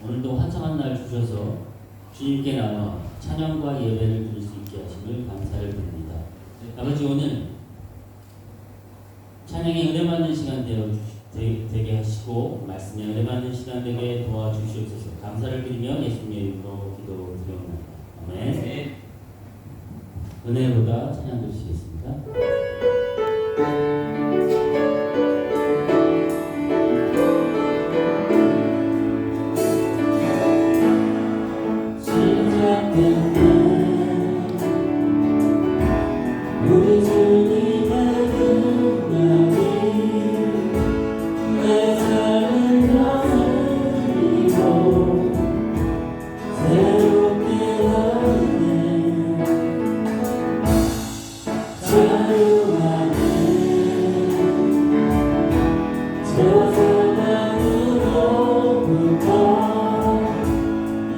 오늘도 환상한 날 주셔서 주님께 나와 찬양과 예배를 드릴 수 있게 하심을 감사를 드립니다. 아버지, 오늘 찬양에 은혜 받는 시간 되게 하시고 말씀에 은혜 받는 시간 되게 도와주시옵소서. 감사를 드리며 예수님의 이름으로 기도드리옵나이다. 아멘. 은혜보다 찬양 드리시겠습니다. 우리 주님의 능력이 내 삶을 변화시키고 새롭게 하네. 자유하네. 저 사랑으로부터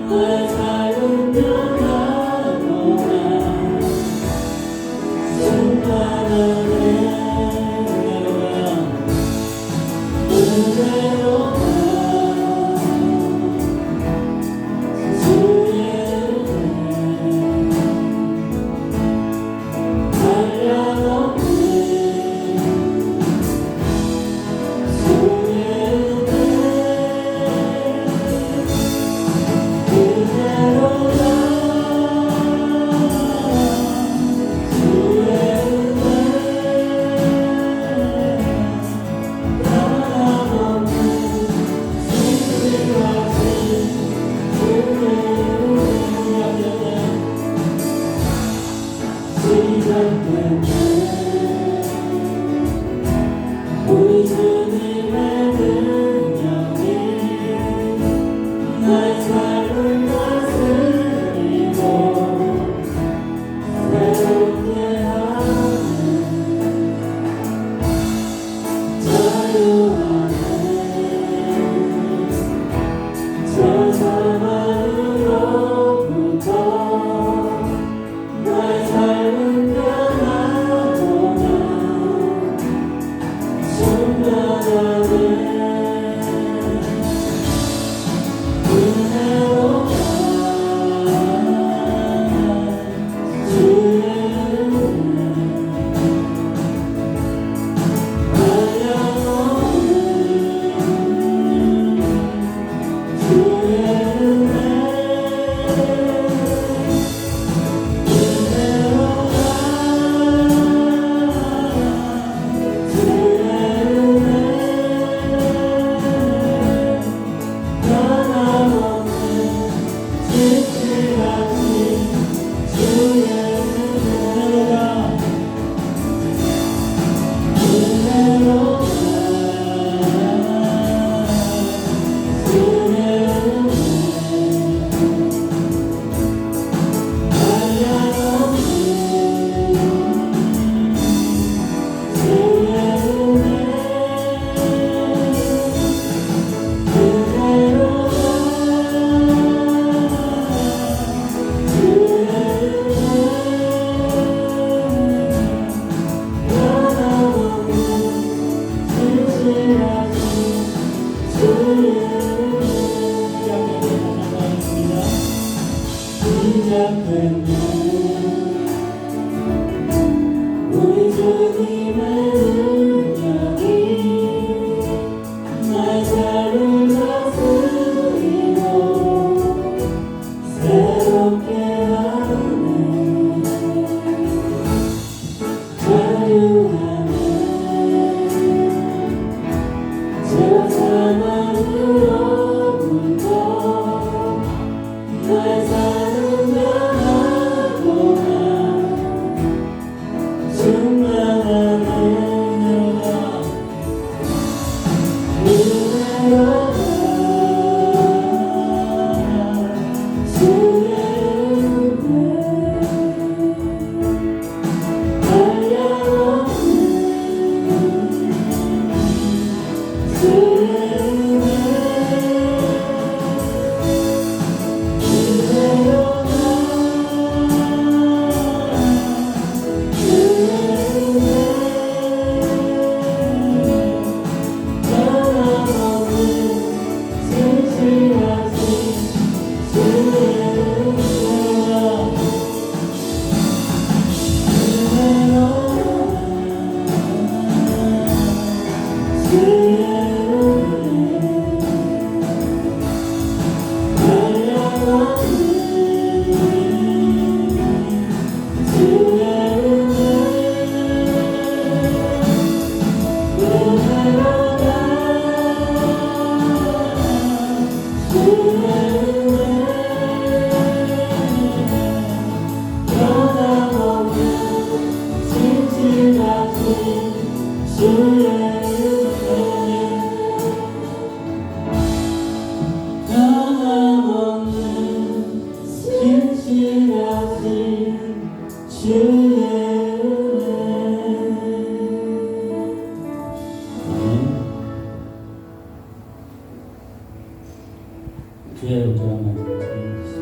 내 삶은 변화구나. 우리 주님의 능력이 나의 삶을 다스리고 새롭게 하네. 자유하네. 저 사망으로부터 나의 삶은 변화구나. 충만하네. 은혜로운 주의 은혜 한량없는 주의 은혜 우리 주님의 능력이 나의 삶을 다스리고 새롭게 하네. 자유하네. 저 사망으로부터 나의 삶은 변화구나. 주의 온전한 말씀을 드리겠습니다.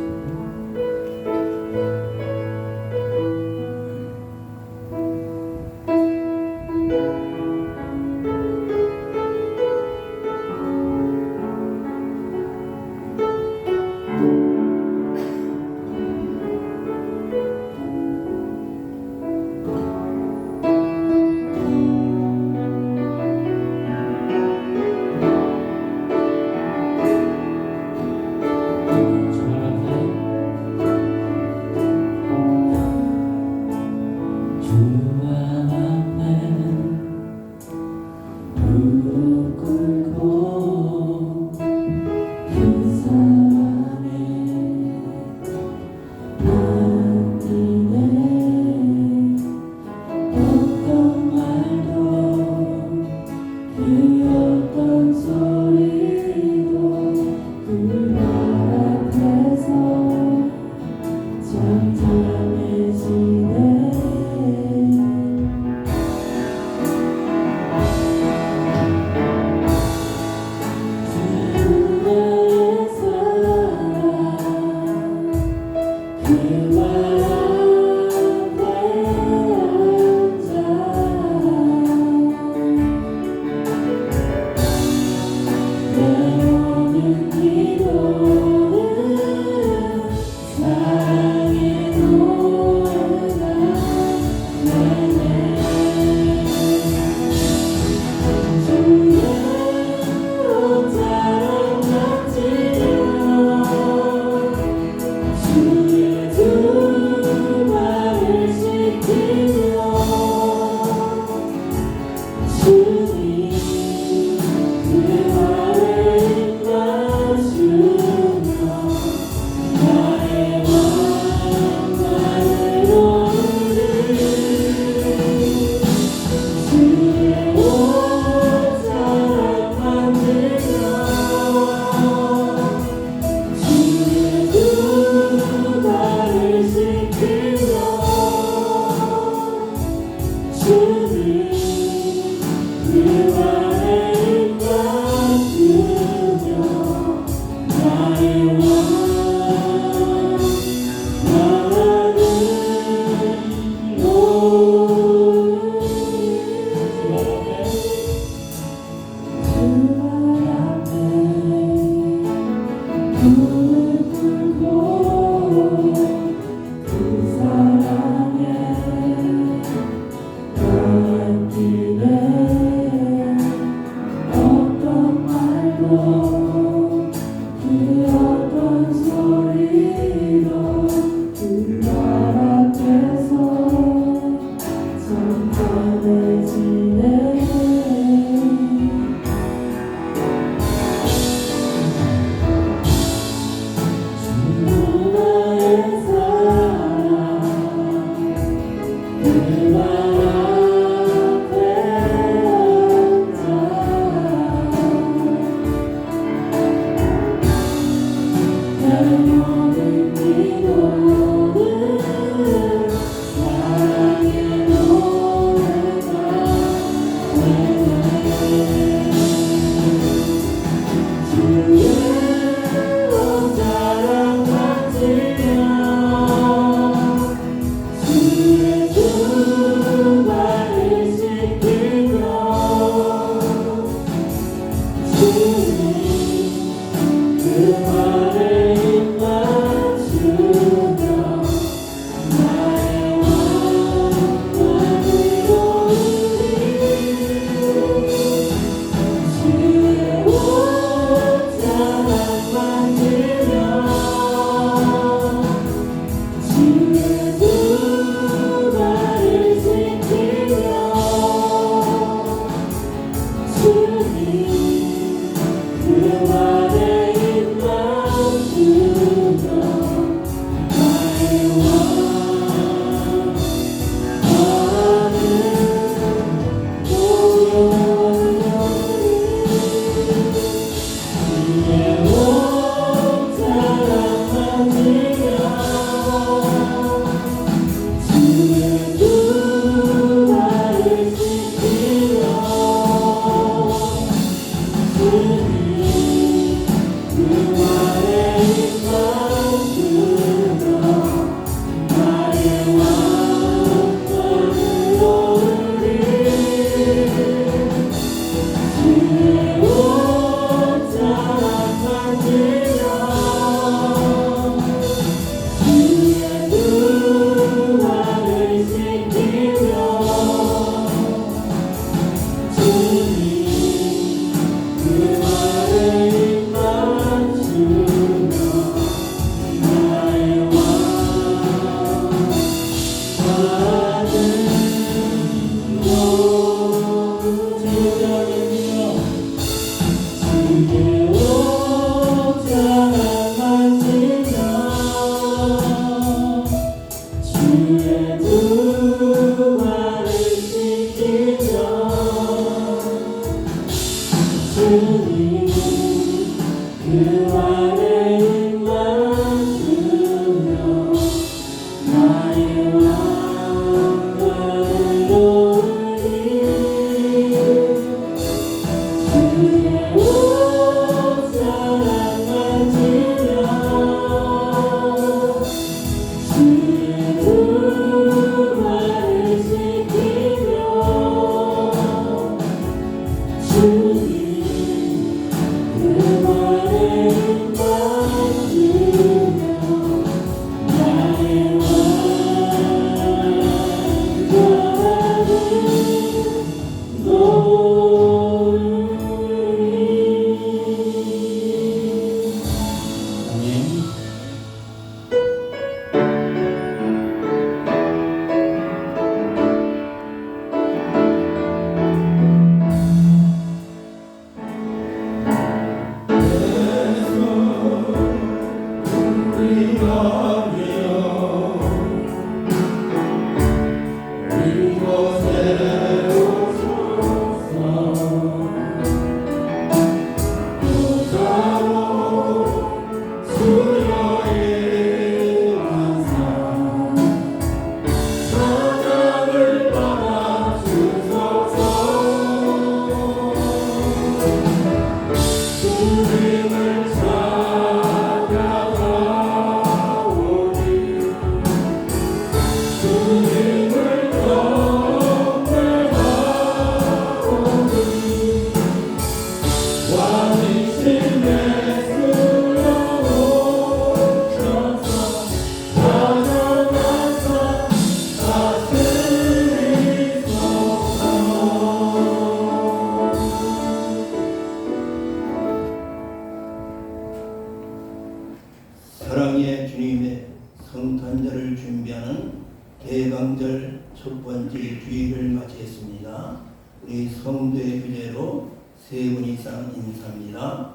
사랑의 주님의 성탄절을 준비하는 대강절 첫 번째 주일을 맞이했습니다. 우리 성도의 규례로 세 분 이상 인사합니다.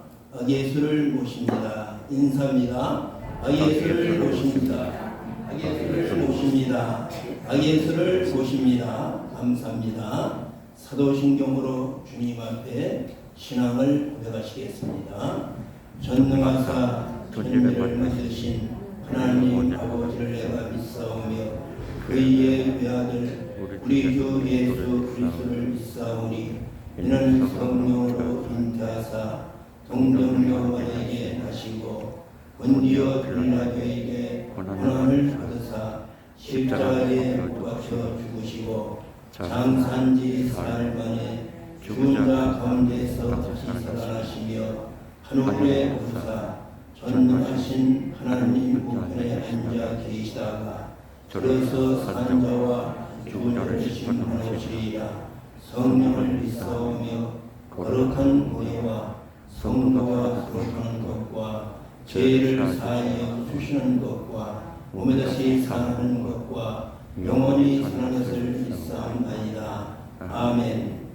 예수를 모십니다. 인사합니다. 예수를 모십니다. 예수를 모십니다. 예수를 모십니다. 감사합니다. 사도신경으로 주님 앞에 신앙을 고백하시겠습니다. 전능하사 천지를 만드신 하나님 아버지를 내가 믿사오며 그의 외아들 우리 주 예수 그리스도를 믿사오니 이는 성령으로 잉태하사 동정녀 마리아에게 나시고 본디오 빌라도에게 고난을 받으사 십자가에 못 박혀 죽으시고 장산지 사흘 만에 죽은 자 가운데서 다시 살아나시며 하늘에 오르사 전능하신 하나님 우편에 앉아 계시다가 그래서 산 자와 죽은 자를 심판하시리라. 성령을 믿사오며 거룩한 교회와 성도가 거룩한 것과 죄를 사하여 주시는 것과 몸에 다시 사는 것과 영원히 사는 것을 믿사옵나이다. 아멘.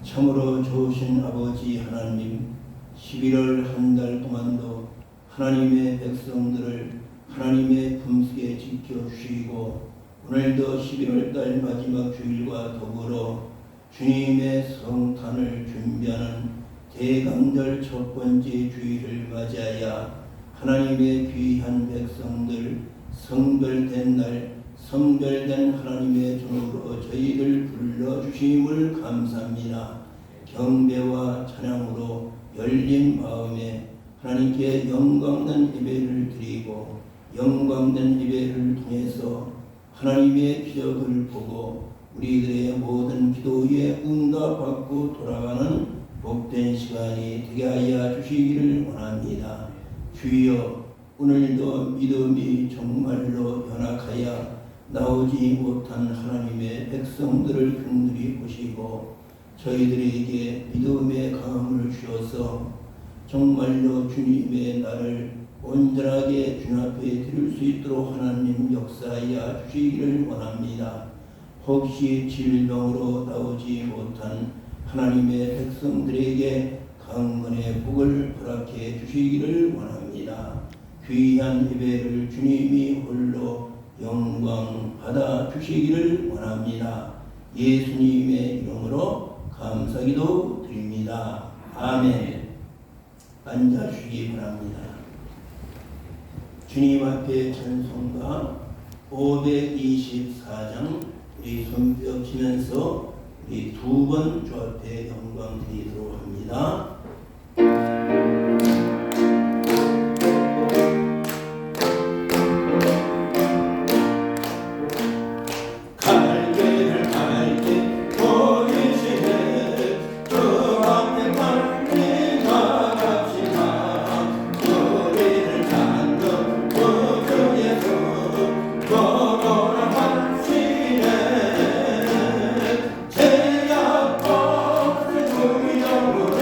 참으로 좋으신 아버지 하나님, 11월 한 달 동안도 하나님의 백성들을 하나님의 품속에 지켜주시고 오늘도 11월 달 마지막 주일과 더불어 주님의 성탄을 준비하는 대강절 첫 번째 주일을 맞이하여 하나님의 귀한 백성들 성별된 날 성별된 하나님의 종으로 저희를 불러주심을 감사합니다. 경배와 찬양으로 열린 마음에 하나님께 영광된 예배를 드리고 영광된 예배를 통해서 하나님의 기적을 보고 우리들의 모든 기도에 응답받고 돌아가는 복된 시간이 되게 하여 주시기를 원합니다. 주여, 오늘도 믿음이 정말로 연약하여 나오지 못한 하나님의 백성들을 긍휼히 보시고 저희들에게 믿음의 강함을 주셔서 정말로 주님의 날을 온전하게 주님 앞에 드릴 수 있도록 하나님 역사하여 주시기를 원합니다. 혹시 질병으로 나오지 못한 하나님의 백성들에게 강건의 복을 허락해 주시기를 원합니다. 귀한 예배를 주님이 홀로 영광 받아 주시기를 원합니다. 예수님의 이름으로 감사기도 드립니다. 아멘. 앉아주시기 바랍니다. 주님 앞에 찬송가 524장 우리 손뼉 치면서 우리 두 번 주 앞에 영광 드리도록 합니다. 제약 없을 주의 영으로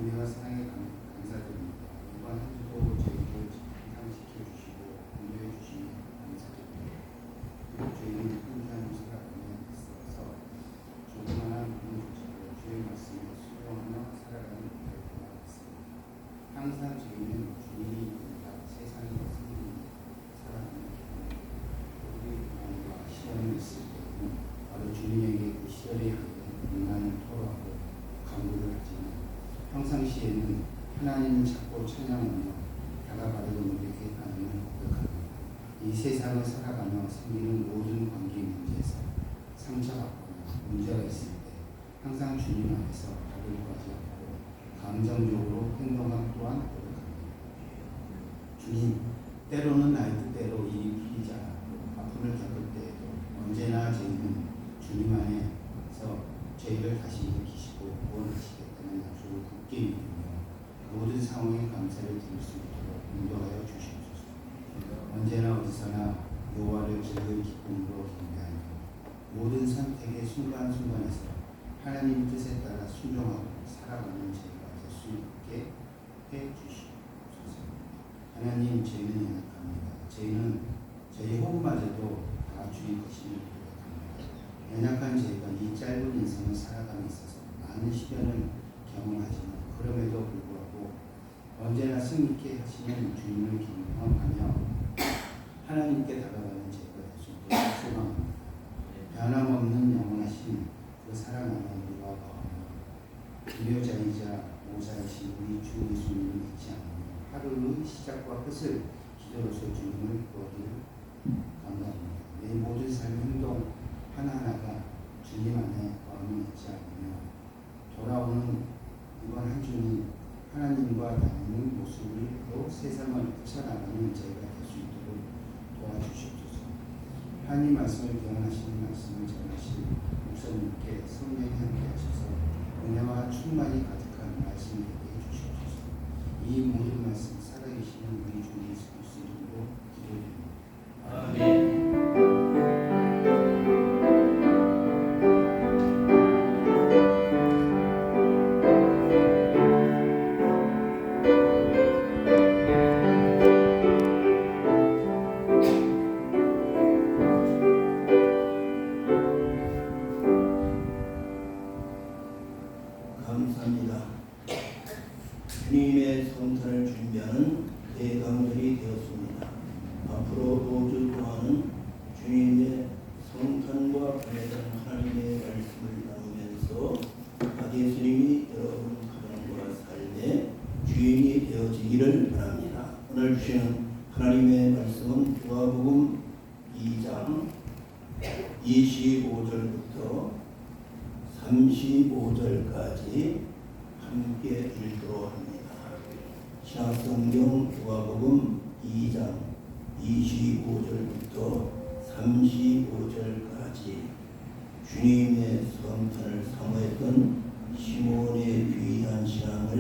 은혜와 사랑에 감사드립니다. 이번 한 주도 저희를 항상 지켜주시고 인도해 주시니 감사드립니다. 저희는 항상 살아가며 있어서 조그마한 그런 조직으로 주의 말씀을 수용하며 살아가는 우리가 되었습니다. 항상 저희는 주님이 아니라 세상의 선생님이 살아가는 기분입니다. 우리 마음과 시련이 있을 때는 바로 주님에게 그 시련에 인간을 토로하고 강구를 하지만 평상시에는 하나님을 찾고 찬양하며 다가가려고 노력했다는 고백합니다. 이 세상을 살아가며 생기는 모든 관계 문제에서 상처받거나 문제가 있을 때 항상 주님 앞에서 답을 구하지 않고 감정적으로 행동함 또한 고백합니다. 주님, 때로는 나의 뜻대로 일이 풀리지 않았고 아픔을 겪을 때에도 언제나 저희는 주님 안에서 저희를 다시 일으키시고 구원하시겠다는 약속을 굳게 믿으며 모든 상황에 감사를 드릴 수 있도록 인도하여 주시옵소서. 언제나 어디서나 여호와를 즐거운 기쁨으로 경배하며 모든 선택의 순간순간에서 하나님 뜻에 따라 순종하고 살아가는 저희가 될 수 있게 해 주시옵소서. 하나님, 저희는 연약합니다. 저희는 저희 호흡마저도 다 주의 것임을 고백합니다. 연약한 저희가 이 짧은 인생을 살아감에 있어서 많은 시련을 경험하지만 그럼에도 불구하고 언제나 승리케 하시는 주님을 경험하며 하나님께 다가가는 저희가 될 수 있도록 소망합니다. 변함없는 영원하신 그 사랑 안에 우리가 거하며 기묘자이자 모사이신 우리 주 예수님을 잊지 않으며 하루의 시작과 끝을 기도로서 주님을 구하기를 감사합니다. 내 모든 삶의 행동 하나하나가 주님 안에 마음을 잊지 않으며 돌아오는 이번 한 주는 하나님과 닮은 모습으로 세상을 헤쳐나가는 저희가 될 수 있도록 도와주시옵소서. 하나님 말씀을 대언하시는 말씀을 전하실 목사님께 성령이 함께 하셔서 은혜와 충만이 가득한 말씀을 되게 해주시옵소서. 이 모든 말씀 살아계시는 우리 주 예수 그리스도 이름으로 기도드립니다. 아멘. 감사합니다. 주님의 성탄을 준비하는 대강절이 되었습니다. 앞으로 5주 동안은 주님의 성탄과 관련된 하나님의 말씀을 나누면서 박 예수님이 여러분 가정과 삶의 주인이 되어지기를 바랍니다. 오늘 주시는 하나님의 말씀은 누가복음 2장 25절부터 35절까지 함께 읽도록 합니다. 신약성경 누가복음 2장 25절부터 35절까지 주님의 성탄을 사모했던 시몬의 귀한 신앙을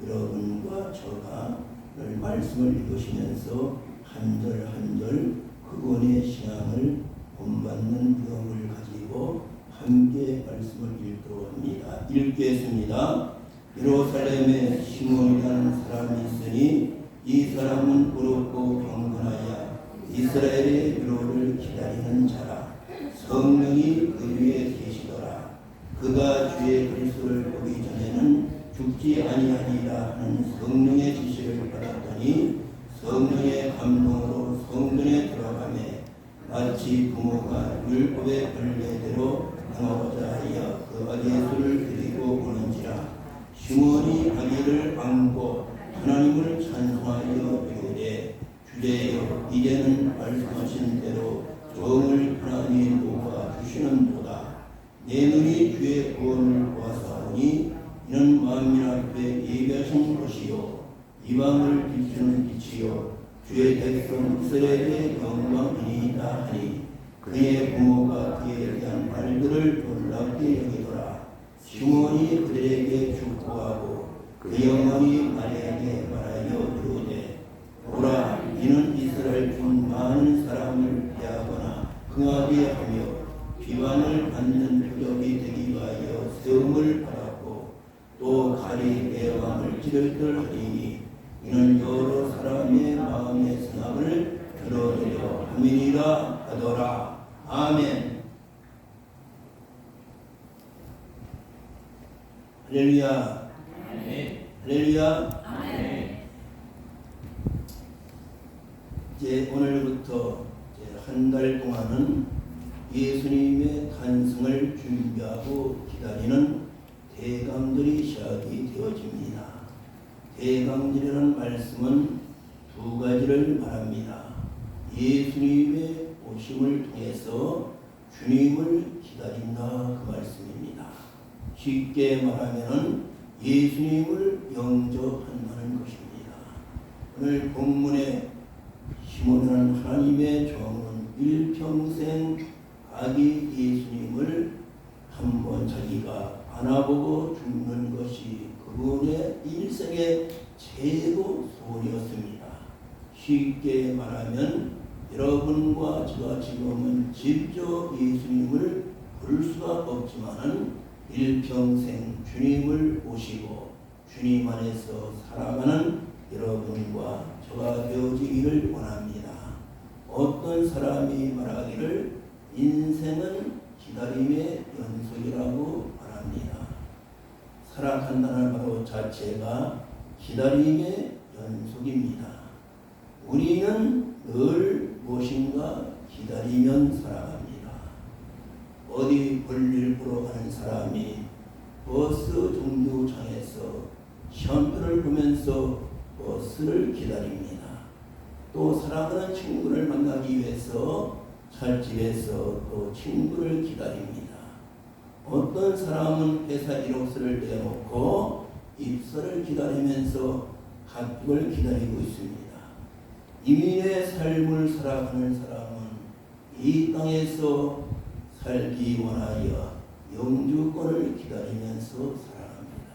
여러분과 저가 오늘 말씀을 읽으시면서 한 절 한 절 그분의 신앙을 본받는 마음을 가지고 함께 말씀을 읽도록 합니다. 읽겠습니다. 예루살렘에 시몬이라는 사람이 있으니 이 사람은 어렵고 경건하여 이스라엘의 위로를 기다리는 자라. 성령이 그 위에 계시더라. 그가 주의 그리스도를 보기 전에는 죽지 아니하리라 하는 성령의 지시를 받았더니 성령의 감동으로 성전에 들어가매 마치 부모가 율법의 관례대로 행하고자 하여 그 아기 예수를 데리고 오는지라. 시몬이 아기를 안고 하나님을 찬송하여 이르되 주제여 이제는 말씀하신 대로 종을 하나님 놓아 주시는도다. 내 눈이 주의 구원을 보아사오니 이는 만민 앞에 예비하신 것이요 이방을 비추는 빛이요 주의 백성 이스라엘의 영광이니이다 하니 그의 부모가 그에 대한 말들을 놀랍게 여기더라. 시몬이 그들에게 축복하고 그 영혼이 마리아에게 말하여 이르되 보라 이는 이스라엘 중 많은 사람을 피하거나 흥하게 하며 비방을 받는 표적이 되기 위하여 세움을 받았고 또 가리 대왕 팔찌를 들하리니 이는 여러 사람의 마음의 생각을 드러내려 함이니라 하더라. 아멘. 할렐루야. 할렐루야. 이제 오늘부터 한 달 동안은 예수님의 탄생을 준비하고 기다리는 대강절이 시작이 되어집니다. 대강절이라는 말씀은 두 가지를 말합니다. 예수님의 오심을 통해서 주님을 기다린다 그 말씀입니다. 쉽게 말하면 예수님을 영접한다는 것입니다. 오늘 본문에 시몬이라는 하나님의 종은 일평생 아기 예수님을 한번 자기가 안아보고 죽는 것이 그분의 일생의 최고 소원이었습니다. 쉽게 말하면 여러분과 제가 지금은 직접 예수님을 볼 수가 없지만은 일평생 주님을 모시고 주님 안에서 살아가는 여러분과 저가 되어지기를 원합니다. 어떤 사람이 말하기를 인생은 기다림의 연속이라고 말합니다. 살아간다는 바로 자체가 기다림의 연속입니다. 우리는 늘 무엇인가 기다리면 살아갑니다. 어디 볼일 보러 가는 사람이 버스 정류장에서 시험표를 보면서 버스를 기다립니다. 또 사랑하는 친구를 만나기 위해서 찰집에서 또 친구를 기다립니다. 어떤 사람은 회사 이력서를 내놓고 입사를 기다리면서 합격을 기다리고 있습니다. 이민의 삶을 살아가는 사람은 이 땅에서 살기 원하여 영주권을 기다리면서 살아갑니다.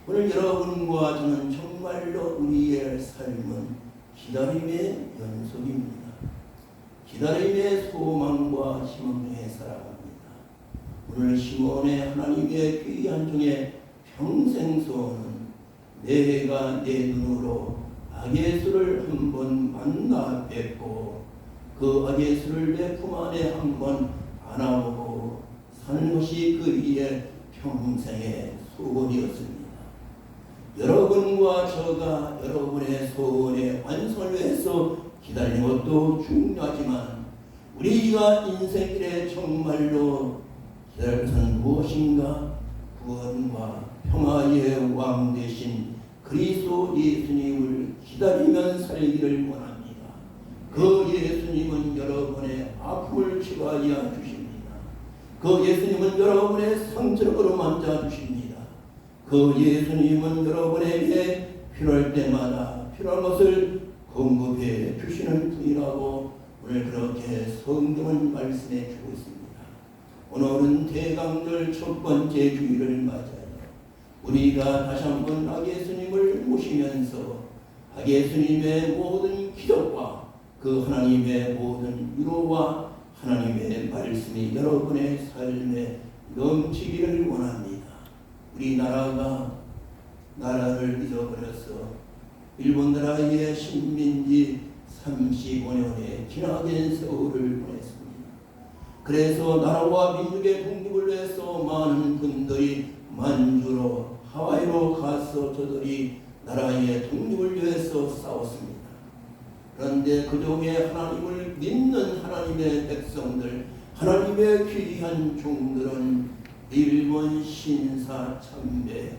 오늘 여러분과 저는 정말로 우리의 삶은 기다림의 연속입니다. 기다림의 소망과 희망 중에 살아갑니다. 오늘 시몬의 하나님의 귀한 종의 평생 소원은 내가 내 눈으로 악예수를 한번 만나 뵙고 그 악예수를 내 품 안에 한번 안아보고 사는 것이 그의 평생의 소원이었습니다. 여러분과 저가 여러분의 소원의 완성을 위해서 기다리는 것도 중요하지만 우리가 인생길에 정말로 기다릴 것은 무엇인가? 구원과 평화의 왕 되신 그리스도 예수님을 기다리면 살기를 원합니다. 그 예수님은 여러분의 아픔을 치유하여 주십니다. 그 예수님은 여러분의 상처를 어루만져 주십니다. 그 예수님은 여러분에게 필요할 때마다 필요한 것을 공급해 주시는 분이라고 오늘 그렇게 성경은 말씀해 주고 있습니다. 오늘은 대강절 첫 번째 주일을 맞아요. 우리가 다시 한번 아 예수님을 모시면서 아 예수님의 모든 기적과 그 하나님의 모든 위로와 하나님의 말씀이 여러분의 삶에 넘치기를 원합니다. 우리나라가 나라를 잊어버려서 일본 나라의 식민지 35년의 지나된 세월을 보냈습니다. 그래서 나라와 민족의 독립을 위해서 많은 분들이 만주로 하와이로 가서 저들이 나라의 독립을 위해서 싸웠습니다. 그런데 그중에 하나님을 믿는 하나님의 백성들, 하나님의 귀한 종들은 일본 신사 참배,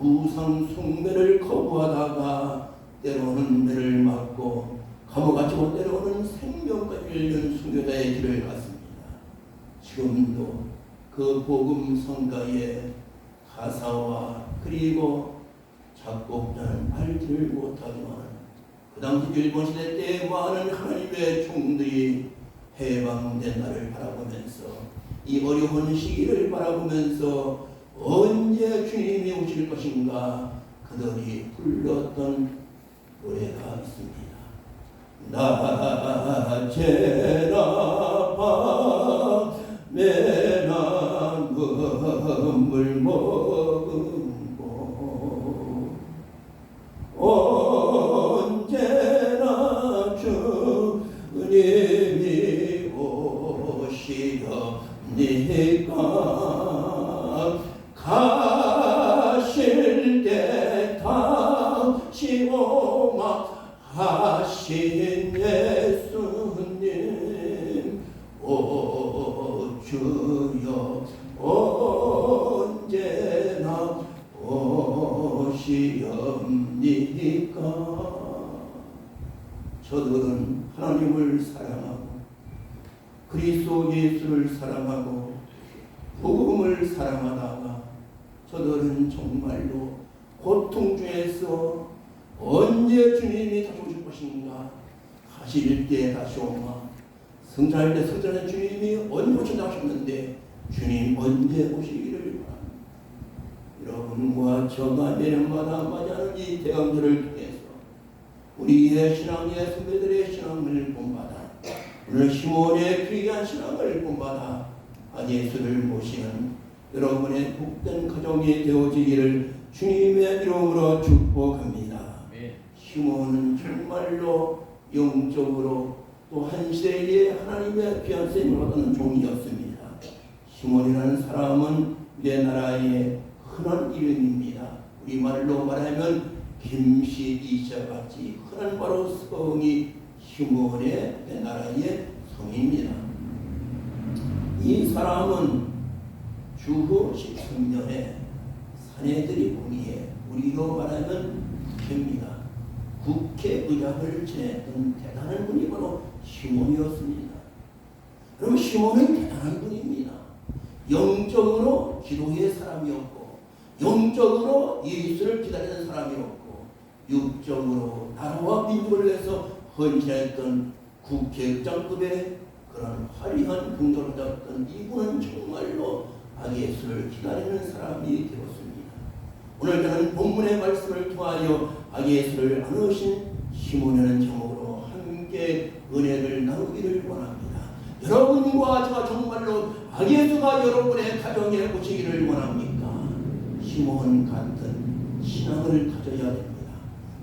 우상 숭배를 거부하다가 때로는 매를 맞고 감옥같이 때로는 생명까지 잃는 순교자의 길을 갔습니다. 지금도 그 복음 성가의 가사와 그리고 작곡자는 알지를 못하지만 그 당시 일본 시대 때 많은 하나님의 종들이 해방된 날을 바라보면서 이 어려운 시기를 바라보면서 언제 주님이 오실 것인가 그들이 불렀던 노래가 있습니다. 낮에나 밤에나 금을 머금고 시험하신 예수님 오 주여 언제나 오시옵니까. 저들은 하나님을 사랑하고 그리스도 예수를 사랑하고 복음을 사랑하다가 저들은 정말로 고통 중에서 언제 주님이 다시 오실 것인가, 가실 때 다시 오마, 성장할 때 성장할 주님이 언제 오신다고 하셨는데 주님 언제 오시기를 바랍니다. 여러분과 저가 내년마다 맞이하는 이 대강절을 통해서 우리의 신앙의 선배들의 신앙을 본받아 오늘 시몬의 귀한 신앙을 본받아 예수를 모시는 여러분의 복된 가정이 되어지기를 주님의 이름으로 축복합니다. 시몬은 정말로 영적으로 또 한 시대에 하나님의 귀한 쓰임을 받는 종이었습니다. 시몬이라는 사람은 우리나라의 흔한 이름입니다. 우리말로 말하면 김씨 이자같이 흔한 바로 성이 시몬의 나라의 성입니다. 이 사람은 주후 13년에 사내들이 보기에 우리로 말하면 국회입니다. 국회의장을 지냈던 대단한 분이 바로 시몬이었습니다. 그럼 시몬은 대단한 분입니다. 영적으로 기도의 사람이었고 영적으로 예수를 기다리는 사람이었고 육적으로 나라와 민족을 위해서 헌신했던 국회의장급의 그런 화려한 긍정을 잡던 이분은 정말로 예수를 기다리는 사람이 되었습니다. 오늘 저는 본문의 말씀을 통하여 예수를 안으신 시몬이라는 제목으로 함께 은혜를 나누기를 원합니다. 여러분과 제가 정말로 예수가 여러분의 가정에 오시기를 원합니까? 시몬 같은 신앙을 가져야 됩니다.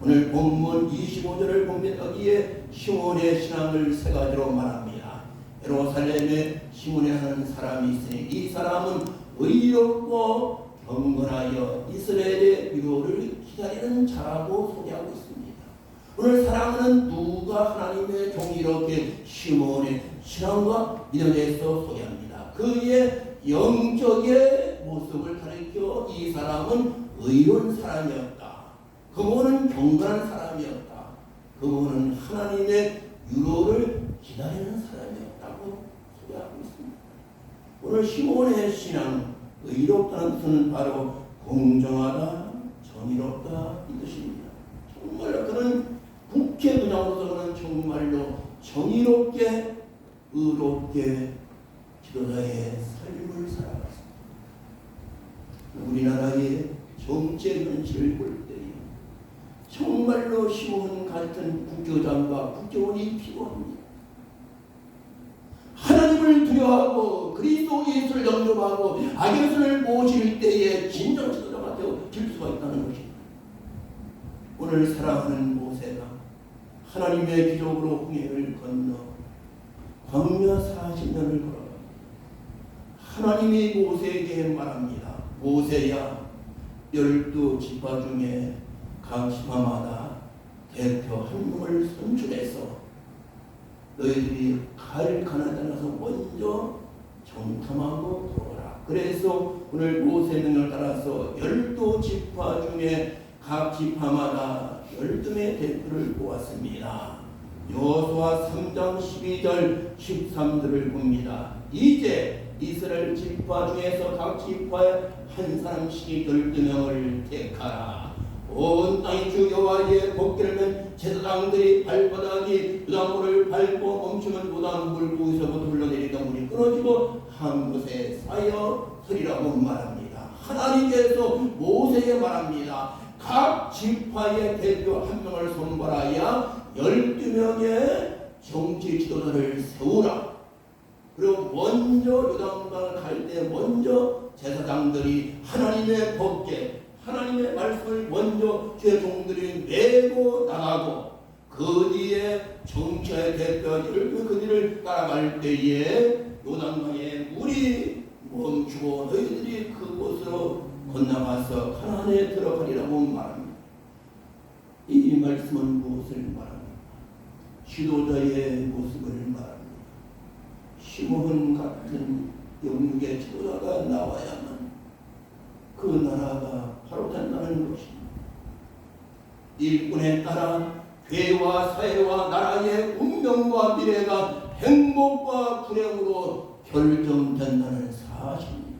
오늘 본문 25절을 보면 여기에 시몬의 신앙을 세 가지로 말합니다. 예루살렘에 시몬이라는 사람이 있으니 이 사람은 의롭고 경건하여 이스라엘의 위로를 기다리는 자라고 소개하고 있습니다. 오늘 사랑하는 누가 하나님의 종이 이렇게 시몬의 신앙과 믿음에 대해서 소개합니다. 그의 영적의 모습을 가리켜 이 사람은 의로운 사람이었다. 그분은 경건한 사람이었다. 그분은 하나님의 위로를 기다리는 사람이었다고 소개하고 있습니다. 오늘 시몬의 신앙, 의롭다는 뜻은 바로 공정하다, 정의롭다 이 뜻입니다. 정말로 그는 국회의장으로서는 정말로 정의롭게 의롭게 기도자의 삶을 살아갔습니다. 우리나라의 정치 현실을 볼 때 정말로 시몬 같은 국회의장과 국회의원이 필요합니다. 하나님을 두려워하고 그리스도 예수를 영접하고 예수를 모실 때에 진정 지도자가 되어질 수가 있다는 것입니다. 오늘 사랑하는 모세가 하나님의 기적으로 홍해를 건너 광야 40년을 걸어갑니다. 하나님이 모세에게 말합니다. 모세야, 12지파 중에 각 지파마다 대표 한 명을 선출해서 너희들이 갈 가나안에 따라서 먼저 정탐하고 돌아오라. 그래서 오늘 모세 명령을 따라서 12지파 중에 각 지파마다 12명의 대표를 모았습니다. 여호수아 3장 12절 13절을 봅니다. 이제 이스라엘 지파 중에서 각 지파에 한 사람씩 12명을 택하라. 온 땅이 주 여호와의 복기를 면 제사장들이 발바닥이 무당물을 밟고 멈추면 무당물 부에서부터 흘러내리던 물이 끊어지고 한 곳에 쌓여 서리라고 말합니다. 하나님께서 모세에게 말합니다. 각 지파의 대표 한 명을 선발하여 12명의 정치 지도자를 세우라. 그리고 먼저 요단강을 갈 때 먼저 제사장들이 하나님의 법궤 하나님의 말씀을 먼저 주의 종들이 메고 나가고 그 뒤에 정치의 대표들을 그들을 따라갈 때에 요단강에 물이 멈추고 너희들이 그곳으로 건너가서 가나안에 들어가리라고 말합니다. 이 말씀은 무엇을 말합니까? 지도자의 모습을 말합니다. 시므온 같은 영육의 지도자가 나와야만 그 나라가 바로 된다는 것입니다. 일꾼에 따라 교회와 사회와 나라의 운명과 미래가 행복과 불행으로 결정된다는 사실입니다.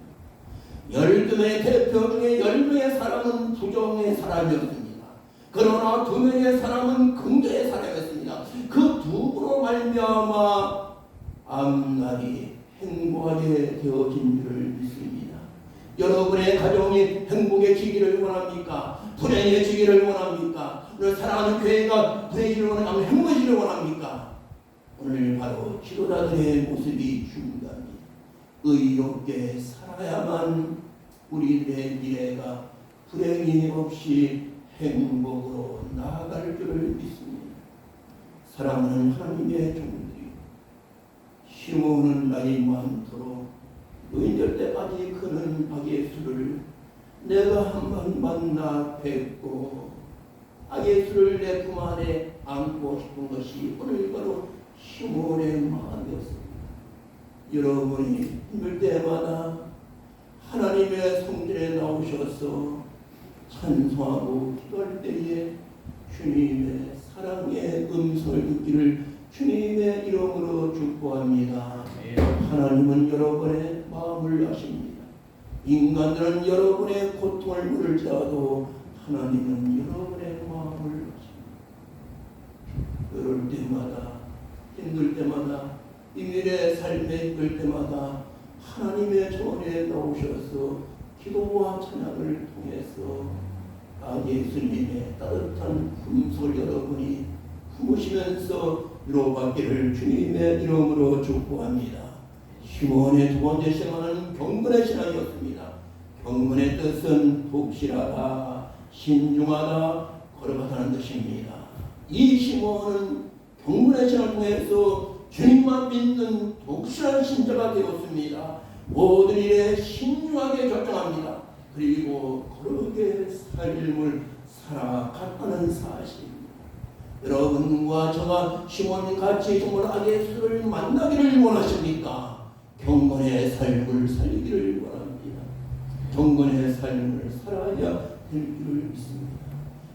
12명의 대표 중에 10명의 사람은 부정의 사람이었습니다. 그러나 2명의 사람은 긍정의 사람이었습니다. 그 두 분으로 말미암아 앞날이 행복하게 되어진 줄을 믿습니다. 여러분의 가정이 행복해지기를 원합니까? 불행해지기를 원합니까? 오늘 사랑하는 교회가 불행해지기를 원합니까? 행복해지기를 원합니까? 오늘 바로 지도자들의 모습이 중요합니다. 의롭게 살아야만 우리들의 미래가 불행이 없이 행복으로 나아갈 줄을 믿습니다. 사랑하는 하나님의 종들이 시므온은 나이 많도록 노인될 때까지 크는 아기의 수를 내가 한번 만나 뵙고 아기의 수를 내 품 안에 안고 싶은 것이 오늘 바로 시므온의 마음이었습니다. 여러분이 힘들 때마다 하나님의 성전에 나오셔서 찬송하고 기도할 때에 주님의 사랑의 음성을 듣기를 주님의 이름으로 축복합니다. 하나님은 여러분의 마음을 아십니다. 인간들은 여러분의 고통을 물을지라도 하나님은 여러분의 마음을 아십니다. 그럴 때마다 힘들 때마다 인민의 삶에 힘들 때마다 하나님의 전에 나오셔서 기도와 찬양을 통해서 예수님의 따뜻한 품속을 여러분이 품으시면서 위로받기를 주님의 이름으로 축복합니다. 시므온의 두 번째 신앙은 경건의 신앙이었습니다. 경건의 뜻은 독실하다, 신중하다, 거룩하다는 뜻입니다. 이 시므온은 경건의 신앙을 통해서 주님만 믿는 독실한 신자가 되었습니다. 모든 일에 신중하게 결정합니다. 그리고 거룩하게 삶을 살아갔다는 사실입니다. 여러분과 저가 시므온같이 정말 아기의 수를 만나기를 원하십니까? 경건의 삶을 살기를 원합니다. 경건의 삶을 살아야 될 줄을 믿습니다.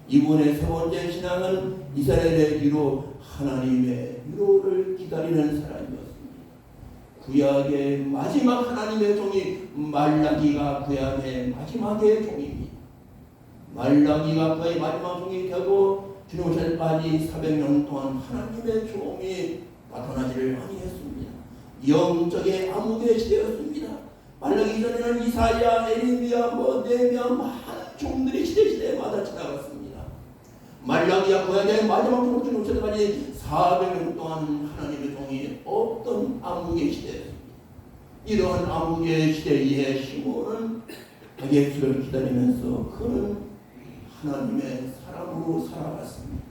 이번에 세 번째 신앙은 이스라엘의 위로, 하나님의 위로를 기다리는 사람이었습니다. 구약의 마지막 하나님의 종이 말라기가 구약의 마지막의 종입니다. 말라기가 구약의 마지막 종이 되고 주님 오실 때까지 400년 동안 하나님의 종이 나타나지를 아니했습니다. 영적의 암흑의 시대였습니다. 말라기 전에는 이사야, 에레미야, 느헤미야 많은 종들이 시대마다 지나갔습니다. 말라기야 구약의 마지막 종으로 주님 오실 때까지 400년 동안 하나님의 종이 없던 암흑의 시대였습니다. 이러한 암흑의 시대에 시므온은 자기의 수를 기다리면서 그는 하나님의 사람으로 살아갔습니다.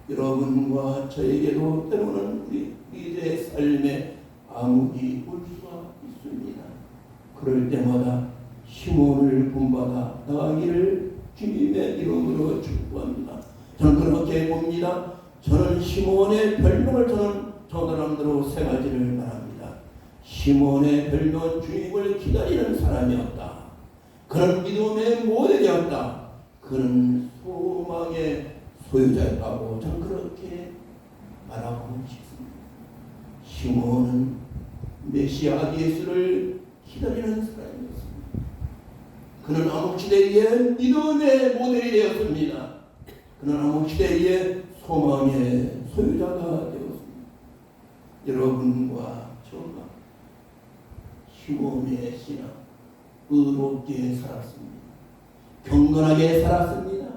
여러분과 저에게도 때로는 우리의 삶에 암흑이 올 수가 있습니다. 그럴 때마다 시므온을 본받아 나가기를 주님의 이름으로 축복합니다. 저는 그렇게 봅니다. 저는 시므온의 별명을 저 사람대로 세 가지를 말합니다. 시므온의 별명은 주님을 기다리는 사람이었다. 그는 믿음의 모델이었다. 그는 소망의 소유자였다고 저는 그렇게 말하고 싶습니다. 시므온은 메시아 예수를 기다리는 사람이었습니다. 그는 암흑시대의 믿음의 모델이 되었습니다. 그는 암흑시대의 소망의 소유자가 되었습니다. 여러분과 저가 시므온의 신앙 의롭게 살았습니다. 경건하게 살았습니다.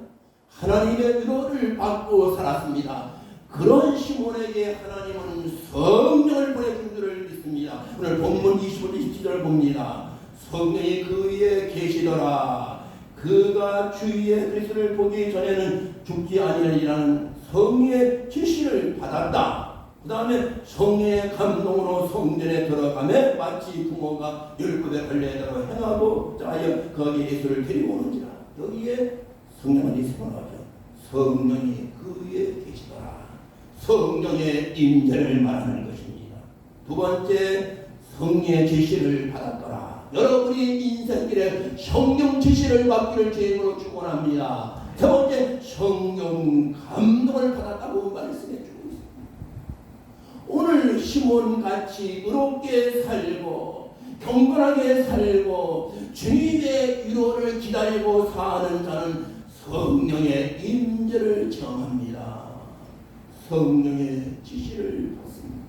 하나님의 위로를 받고 살았습니다. 그런 시므온에게 하나님은 성령을 보내준 줄을 믿습니다. 오늘 본문 25절 27절을 봅니다. 성령이 그 위에 계시더라. 그가 주위의 그리스도를 보기 전에는 죽지 아니하리라는 성령의 지시를 받았다. 그 다음에 성령의 감동으로 성전에 들어가며 마치 부모가 율법의 관례대로 행하고 자여 거기에 예수를 데리고 오는지라. 여기에 성령이 세번하죠. 성령이 그 위에 계시더라. 성령의 임재를 말하는 것입니다. 두 번째, 성령의 지시를 받았더라. 여러분이 인생길에 성령 지시를 받기를 주임으로 축원합니다. 세 번째, 성령 감동을 받았다고 말씀해 주고 있습니다. 오늘 시몬같이 의롭게 살고 경건하게 살고 주님의 위로를 기다리고 사는 자는 성령의 임재를 청합니다. 성령의 지시를 받습니다.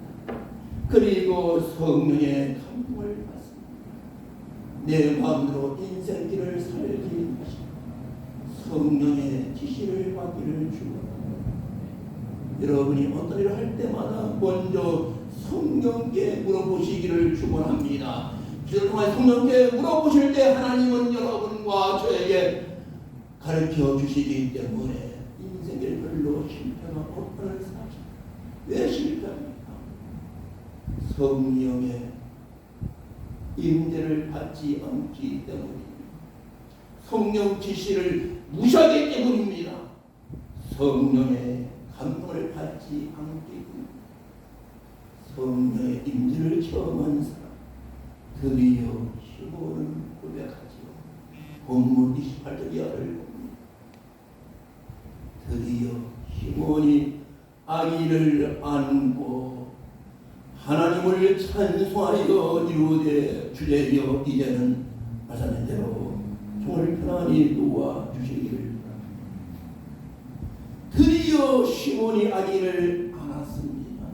그리고 성령의 감동을 받습니다. 내 마음으로 인생길을 살기 하시고 성령의 지시를 받기를 축원합니다. 여러분이 어떤 일을 할 때마다 먼저 성령께 물어보시기를 축원합니다. 기도를 통해 성령께 물어보실 때 하나님은 여러분과 저에게 가르쳐 주시기 때문에 인생에 별로 실패가 없다는 사실. 왜 실패합니까? 성령의 임재를 받지 않기 때문입니다. 성령 지시를 무시하기 때문입니다. 성령의 감동을 받지 않기 때문입니다. 성령의 임재를 체험한 사람, 드디어 시몬은 고백하지요. 본문 28절 이하를 봅니다. 드디어 시몬이 아기를 안고 하나님을 찬송하여 이루되 주제여 이제는 말씀한 대로 종을 편안히 놓아 주시기를 바랍니다. 드디어 시몬이 아기를 안았습니다.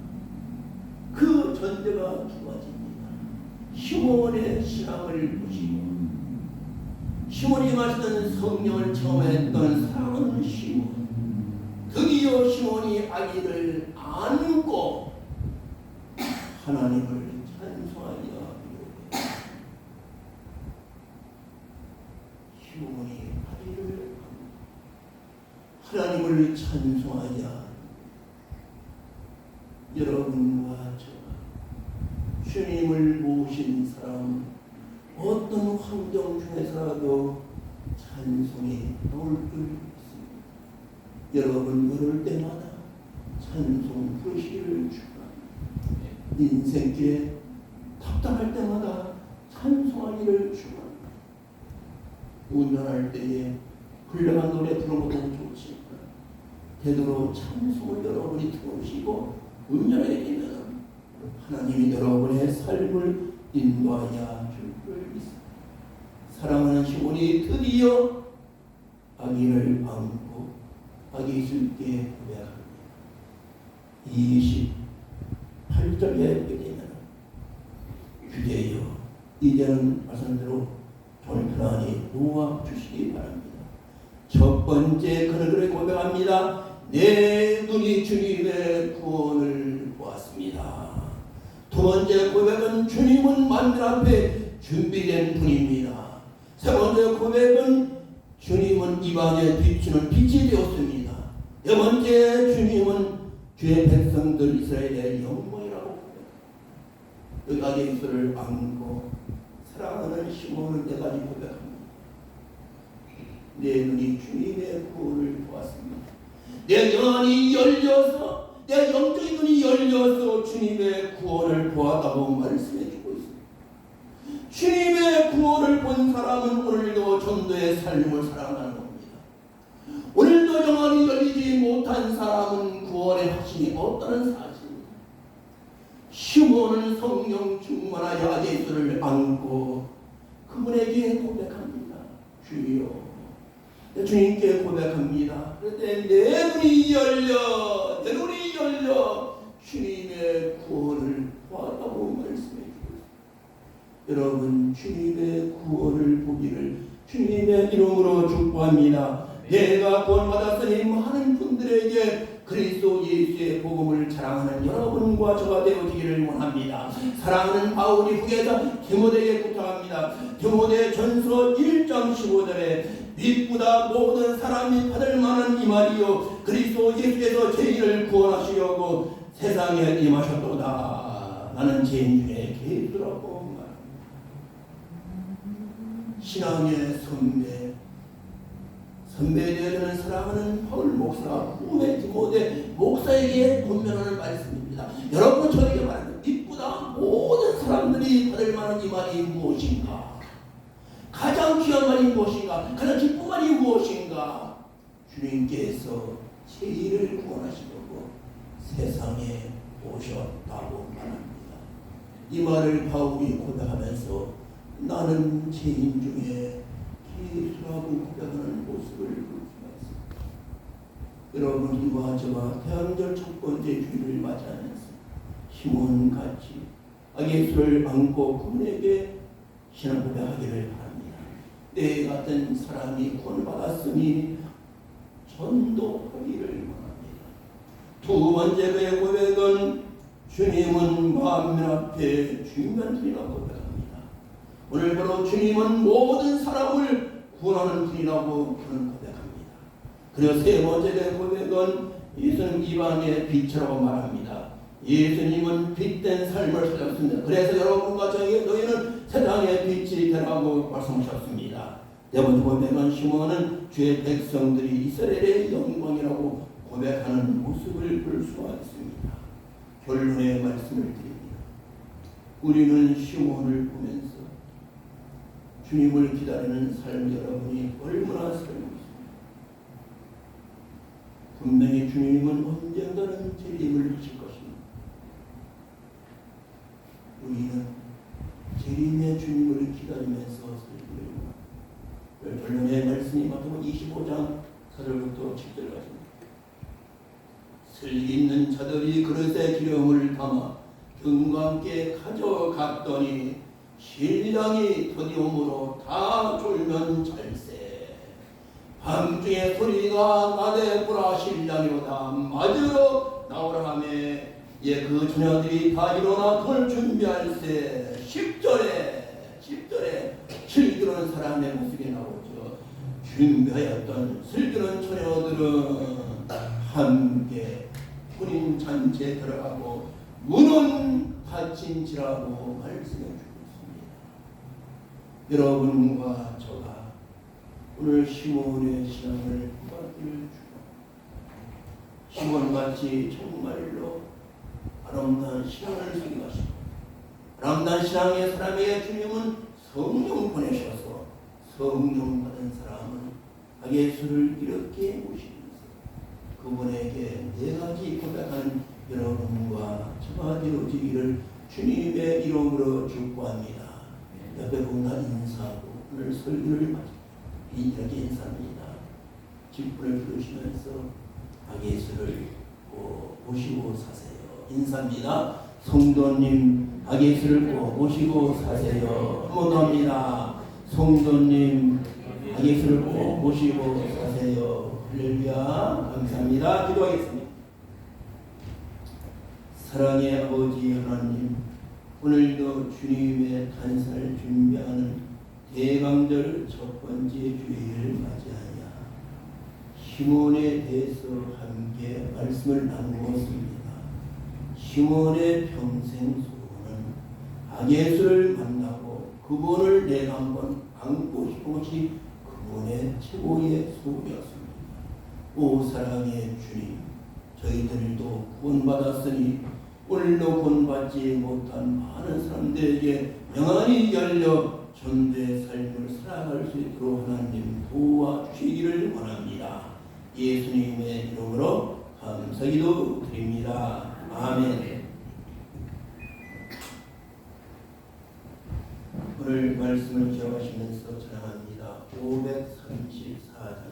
그 전제가 두 가지입니다. 시몬의 신앙을 보시고 시몬이 마시던 성령을 체험했던 사랑하는 시몬, 드디어 시몬이 아기를 안고 하나님을 찬송하여 시몬이 아기를 하나님을 찬송하여 여러분과 저와 주님을 모신 사람 어떤 환경 중에서라도 찬송이 나올 줄 있습니다. 여러분 그럴 때마다 찬송 부르시기를 축원합니다. 인생길에 답답할 때마다 찬송하기를 축원합니다. 운전할 때에 훌륭한 노래 부르는 것도 좋지만 되도록 찬송을 여러분이 들으시고 운전하게 되면 하나님이 여러분의 삶을 인도하여 줄 것입니다. 사랑하는 시몬이 드디어 아기를 안고 아기 있을 때 고백합니다. 28절에 보게 되면 주제여 이제는 말씀대로 종을 편안히 놓아 주시기 바랍니다. 첫 번째 그는 그렇게 고백합니다. 내 눈이 주님의 구원을 보았습니다. 두 번째 고백은 주님은 만물 앞에 준비된 분입니다. 세 번째 고백은 주님은 입안에 비추는 빛이 되었습니다. 네 번째 주님은 주의 백성들 이스라엘의 영광이라고 고백합니다. 여기 예수를 안고 사랑하는 시몬을 때까지 고백합니다. 내 눈이 주님의 구원을 보았습니다. 내 영안이 열려서 내 영적인 눈이 열려서 주님의 구원을 보았다고 말씀해주고 있습니다. 주님의 구원을 본 사람은 오늘도 전도의 삶을 살아가는 겁니다. 오늘도 영안이 열리지 못한 사람은 구원의 확신이 없다는 사실입니다. 시몬은 성령 충만하여 예수를 안고 그분에게 고백합니다. 주여, 주님께 고백합니다. 그때 내 눈이 열려 주님의 구원을 보았다고 말씀해 주셨습니다. 여러분 주님의 구원을 보기를 주님의 이름으로 축복합니다. 내가 구원받았으니 많은 분들에게 그리스도 예수의 복음을 자랑하는 여러분과 저가 되어지기를 원합니다. 사랑하는 바울이 후계자 디모데에게 부탁합니다. 디모데 전서 1장 15절에 믿보다 모든 사람이 받을 만한 이 말이요 그리스도 예수께서 죄인을 구원하시려고 세상에 임하셨도다. 나는 죄인 중에 개수라고 말합니다. 신앙의 선배 선배되어주는 사랑하는 바울 목사가 꿈의 디모데 목사에게 권면하는 말씀입니다. 여러분 저에게 말합니다. 이쁘다 모든 사람들이 받을 만한 이 말이 무엇인가? 가장 귀한 말이 무엇인가? 가장 기쁜 말이 무엇인가? 주님께서 죄인을 구원하시려고 세상에 오셨다고 말합니다. 이 말을 바울이 고백하면서 나는 죄인 중에 예수라고 고백하는 모습을 볼 수가 있습니다. 여러분 이와 저와 대한절 첫 번째 주일을 맞이하면서 시몬같이 예수를 안고 그분에게 신앙 고백하기를 바랍니다. 내 같은 사람이 구원받았으니 전도하기를 원합니다. 두 번째 그의 고백은 주님은 만민 앞에 중요한 분이라고 고백합니다. 오늘 바로 주님은 모든 사람을 구원하는 분이라고 그는 고백합니다. 그리고 세 번째 그의 고백은 예수는 이방의 빛이라고 말합니다. 예수님은 빛된 삶을 살았습니다. 그래서 여러분과 저에게 너희는 세상의 빛이 되라고 말씀하셨습니다. 네 번째 고백은 시몬은 주의 백성들이 이스라엘의 영광이라고 고백하는 모습을 볼 수가 있습니다. 결론의 말씀을 드립니다. 우리는 시몬을 보면서 주님을 기다리는 삶 여러분이 얼마나 살고 있습니까? 분명히 주님은 언젠가는 재림을 하실 것입니다. 우리는 재림의 주님을 기다리면서 살고 있습니다. 결론의 말씀이 마태복음 25장 4절부터 7절까지입니다. 슬기 있는 자들이 그릇에 기름을 담아 등과 함께 가져갔더니 신랑이 더디움으로 다 졸면 잘세. 밤중에 소리가 나되 보라 신랑이로다 맞으러 나오라 하며 그 처녀들이 다 일어나 돌 준비할세. 10절에 슬기로운 사람의 모습이 나오죠. 준비하였던 슬기로운 처녀들은 함께 혼인 잔치에 들어가고 문은 닫힌지라고 말씀해 주고 있습니다. 여러분과 저가 오늘 시몬의 신앙을 받기를 주고 시몬같이 정말로 아름다운 신앙을 소개하시고 아름다운 신앙의 사람에게 주님은 성령 보내셔서 성령 받은 사람은 예수를 이렇게 모시면서 그분에게 네 가지 고백하는 여러분과 저가 되어지기를 주님의 이름으로 축복합니다. 옆에 보나 인사하고 오늘 설교를 마치고 이렇게 인사합니다. 직분을 부르시면서 예수를 모시고 사세요. 인사합니다. 성도님 예수를 모시고 사세요. 한 번 더 합니다. 성도님 예수를 모시고 사세요. 할렐루야. 감사합니다. 기도하겠습니다. 사랑의 아버지 하나님, 오늘도 주님의 탄생을 준비하는 대강절 첫 번째 주일을 맞이하여 시몬에 대해서 함께 말씀을 나누었습니다. 시몬의 평생 소원은 예수를 만나고 그분을 내가 한번 안고 싶은 것이 그분의 최고의 소원이었습니다. 오 사랑의 주님, 저희들도 구원받았으니 오늘도 구원받지 못한 많은 사람들에게 영원히 열려 전도의 삶을 살아갈 수 있도록 하나님 도와주시기를 원합니다. 예수님의 이름으로 감사기도 드립니다. 아멘. 오늘 말씀을 기억하시면서 찬양합니다. 534장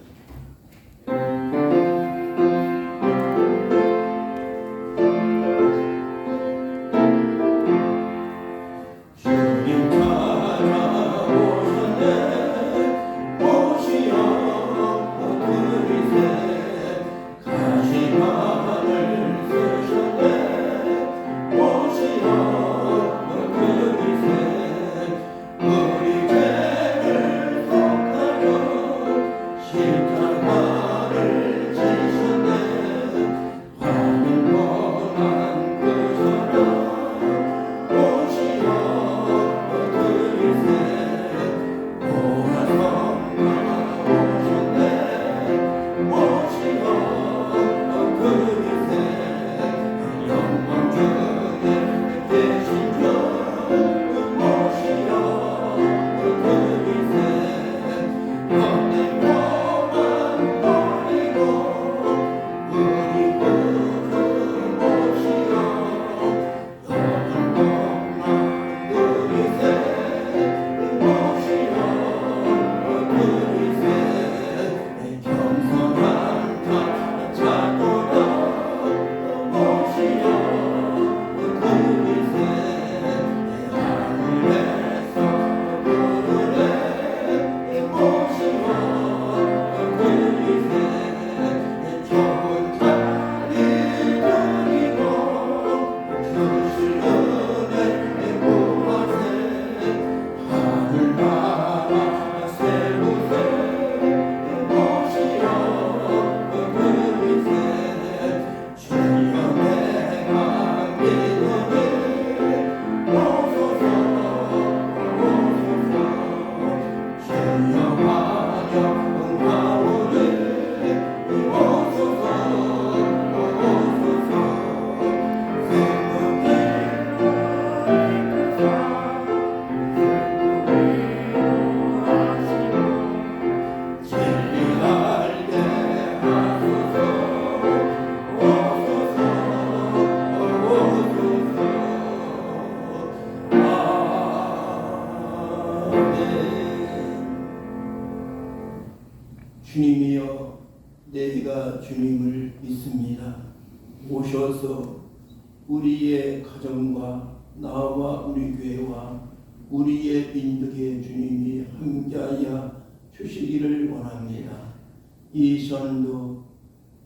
줄 믿습니다. 오셔서 우리의 가정과 나와 우리 교회와 우리의 민족의 주님이 함께하여 주시기를 원합니다. 이 시간도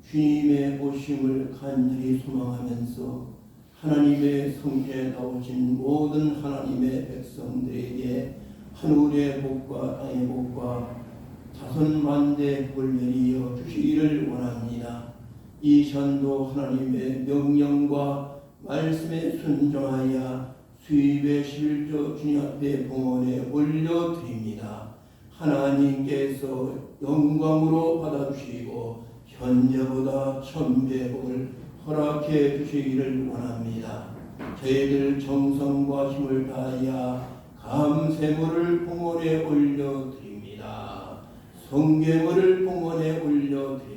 주님의 오심을 간절히 소망하면서 하나님의 성전에 나오신 모든 하나님의 백성들에게 하늘의 복과 땅의 복과 자손만대 복을 내리어 주시기를 원합니다. 이 시간도 하나님의 명령과 말씀에 순종하여 수입의 11조 주님 앞에 봉헌에 올려드립니다. 하나님께서 영광으로 받아주시고 현재보다 천배 복을 허락해 주시기를 원합니다. 저희들 정성과 힘을 다하여 감세물을 봉헌에 올려드립니다. 성괴물을 봉헌에 올려드립니다.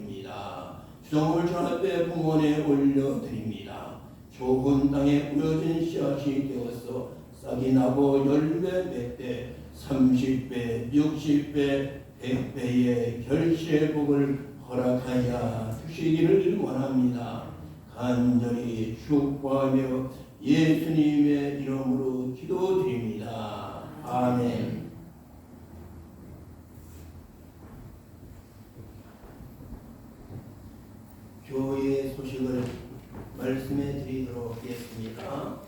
주정을 주 앞에 봉헌에 올려드립니다. 좋은 땅에 뿌려진 씨앗이 되어서 싹이 나고 열매 맺되 30배, 60배, 100배의 결실의 복을 허락하여 주시기를 원합니다. 간절히 축복하며 예수님의 이름으로 기도드립니다. 아멘. 교회의 소식을 말씀해 드리도록 하겠습니다.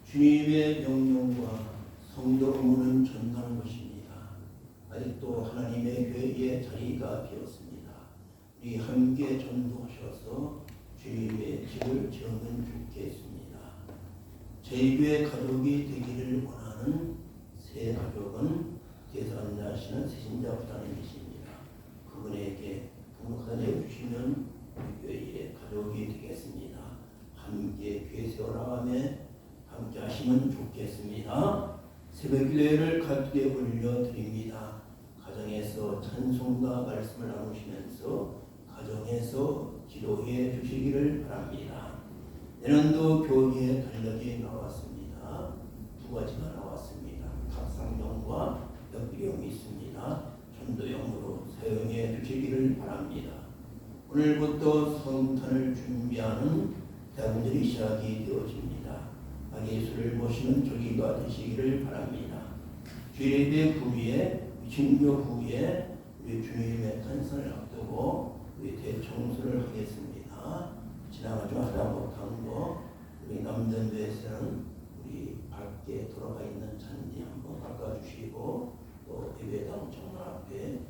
주님의 명령과 성도 의무는 전하는 것입니다. 아직도 하나님의 교회의 자리가 비었습니다. 우리 함께 전도하셔서 주님의 집을 지으면 좋겠습니다. 저희 교회 가족이 되기를 원하는 새 가족은 대선자시는 세신자 부장님이십니다. 그분에게 등록사 내주시면 교회의 가족이 되겠습니다. 함께 교회 세워나가며 함께 하시면 좋겠습니다. 새벽기도회를 가족에 올려드립니다. 가정에서 찬송과 말씀을 나누시면서 가정에서 기도해 주시기를 바랍니다. 내년도 교회에 달력이 나왔습니다. 두 가지가 나왔습니다. 탁상용과 역비용이 있습니다. 전도용으로 사용해 주시기를 바랍니다. 오늘부터 성탄을 준비하는 대학원들이 시작이 되어집니다. 예수를 모시는 조기가 되시기를 바랍니다. 주일예배 후에 신교 후에 우리 주님의 탄생을 앞두고 우리 대청소를 하겠습니다. 지나가지 하다 못한 거 우리 남전도에서는 우리 밖에 돌아가 있는 잔디 한번 닦아주시고 또 예배당 정말 앞에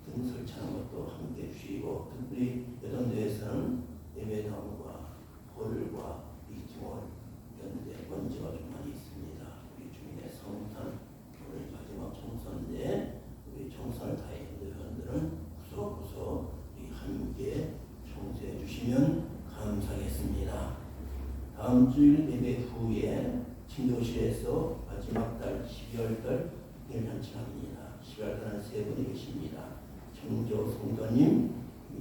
등 설치하는 것도 함께 해주시고 특별히 여전도에서는 예배당과 홀과 이중홀 이런데 먼지가 좀 많이 있습니다. 우리 주님의 성탄 오늘 마지막 청소인데 우리 청소를 다해 회원들은 구석구석 우리 함께 청소해 주시면 감사하겠습니다. 다음 주일 예배 후에 친교실에서 마지막 달 12월 일잔치를 합니다. 12월 달은 세 분이 계십니다. 정조 성도님,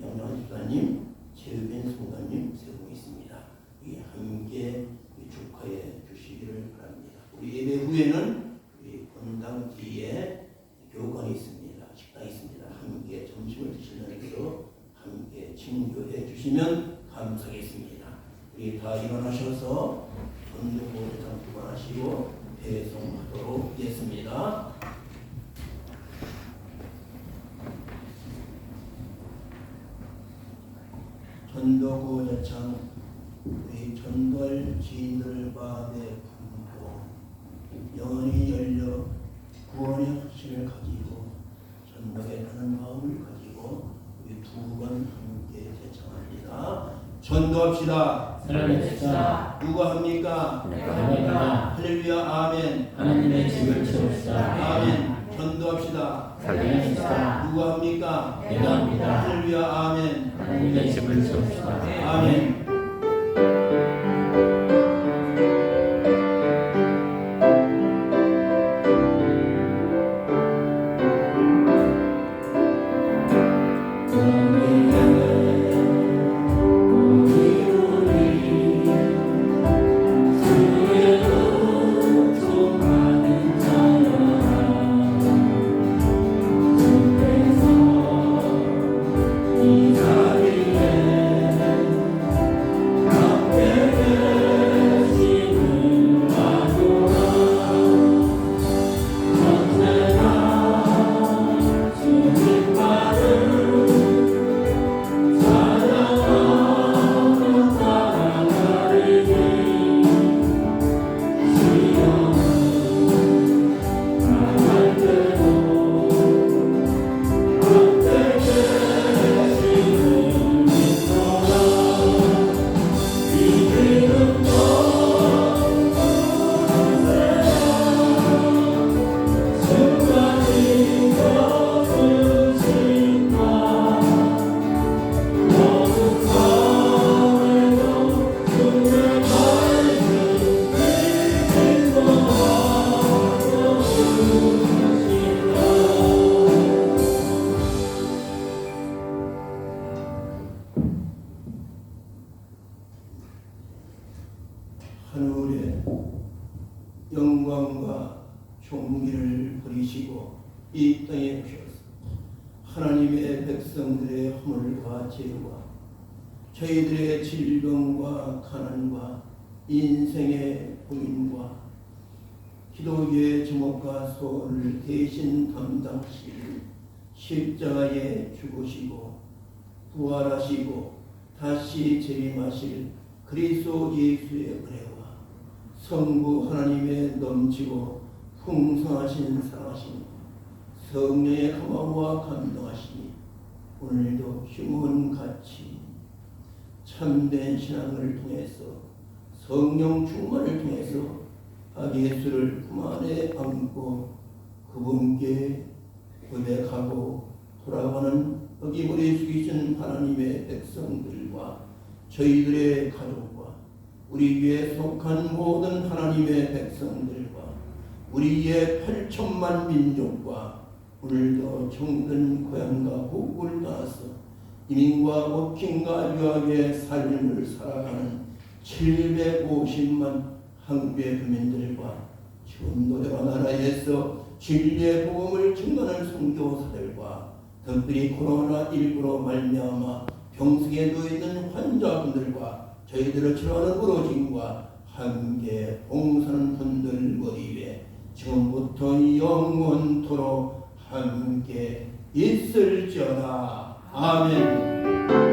영란 집사님, 최유빈 성도님 세 분이 있습니다. 우리 함께 축하해 주시기를 바랍니다. 우리 예배 후에는 우리 본당 뒤에 교관이 있습니다. 식당이 있습니다. 함께 점심을 드시면서 함께 친교해 주시면 감사하겠습니다. 우리 다 일어나셔서 전도보호장 두관하시고 배송하도록 하겠습니다. 전도구호장 우리 전도할 지인들과 내 분포 영원히 열려 구원의 확신을 가지고 전도에 가는 마음을 가지고 우리 두 번 함께 제청합니다. 전도합시다. 살아냅시다. 누가 합니까? 내가 합니다. 할렐루야 아멘. 하나님의 집을 채웁시다. 아멘. 전도합시다. 살아냅시다. 누가 합니까? 내가 합니다. 할렐루야 아멘. 하나님의 집을 채웁시다. 아멘. 이 영광과 존귀를 버리시고 이 땅에 오셨습니다. 하나님의 백성들의 허물과 죄와 저희들의 질병과 가난과 인생의 고민과 기도의 제목과 소원을 대신 담당하실 십자가에 죽으시고 부활하시고 다시 재림하실 그리스도 예수의 은혜와 성부 하나님의 넘치고 풍성하신 사랑하심 성령의 감화와 감동하시니 오늘도 휴문같이 참된 신앙을 통해서 성령 충만을 통해서 아기 예수를 품 안에 안고 그분께 고백하고 돌아가는 여기 머리 숙이신 하나님의 백성들과 저희들의 가족과 우리 위에 속한 모든 하나님의 백성들과 우리의 8천만 민족과 오늘도 정든 고향과 고국을 떠나서 이민과 워킹과 유학의 삶을 살아가는 750만 한국의 교민들과 전도대와 나라에서 진리의 복음을 증거하는 선교사들과 특별히 코로나19로 말미암아 병석에 누워있는 환자분들과 저희들을 치료하는 의료진과 함께 봉사하는 분들 머리에 지금부터 영원토록 함께 있을지어다. 아멘.